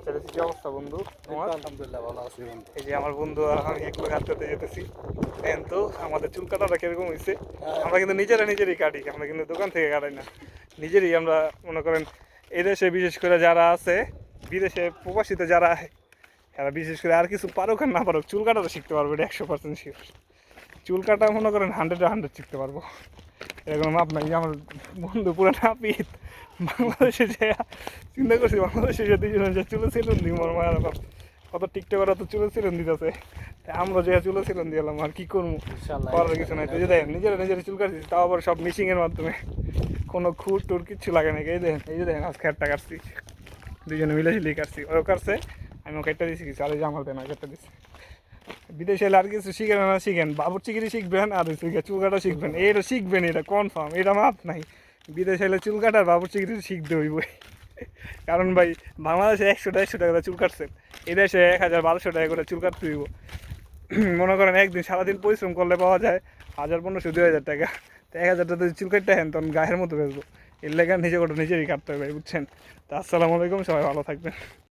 বাচ্চাদের কি অবস্থা বন্ধু তোমার? আলহামদুলিল্লাহ ভালো আছি বন্ধু। এই যে আমার বন্ধু আর আমি একটু কাটতে যেতেছি। দেন তো আমাদের চুল কাটাটা কিরকম হয়েছে। আমরা কিন্তু নিজেরই কাটি, আমরা কিন্তু দোকান থেকে কাটাই না, নিজেরই আমরা মনে করেন। এদেশে বিশেষ করে যারা আছে, বিদেশে প্রবাসীতে যারা, এরা বিশেষ করে আর কিছু পারুক আর না পারুক চুল কাটাটা শিখতে পারবে, এটা 100% শিওর। চুল কাটা মনে করেন 100-100 শিখতে পারবো, এরকম মাপ নাই। আমার বন্ধু পুরো নাপিত। বাংলাদেশে যে চিন্তা করছি, বাংলাদেশে যে দুজনে যে চুলে সেলুন দিই মোর মায়ের বাপ, কত টিকটকাররা তো চুলে সেলুন দিতেছে, আমরা যে চুলে সেলুন দিলাম আর কি করবো, ইনশাআল্লাহ করার কিছু নাই। তো যে দেখেন নিজেরা চুল কাটছি, তাও আবার সব মিশিংয়ের মাধ্যমে, কোনো খুঁট টুর কিচ্ছু লাগে না। এই যে দেখেন আজকে একটা কাটছি, দুজনে মিলে ঝিলিয়ে কাটছি, ওও কাটছে, আমি ওকে একটা দিচ্ছি কিছু, আর এই যে আমার দেন একটা দিচ্ছি। বিদেশে এলে আর কিছু শিখেন না, শিখেন বাবুর্চিগিরি শিখবেন আর চুল কাটা শিখবেন, এটা শিখবেন, এটা কনফার্ম, এটা মাপ নাই। বিদেশে এলে চুল কাটার বাবুর্চিগিরি শিখতে হইব। কারণ ভাই বাংলাদেশে 100-150 টাকা চুল কাটছেন, এদেশে 1000-1200 টাকা করে চুল কাটতে হইব। মনে করেন একদিন সারাদিন পরিশ্রম করলে পাওয়া যায় 1500-2000 টাকা। তো 1000 টাকা যদি চুল কাটতে হেন তখন গায়ের মতো বেসবো, এর লেগে নিজে নিজেরই কাটতে হবে, বুঝছেন? তো আসসালামু আলাইকুম, সবাই ভালো থাকবেন।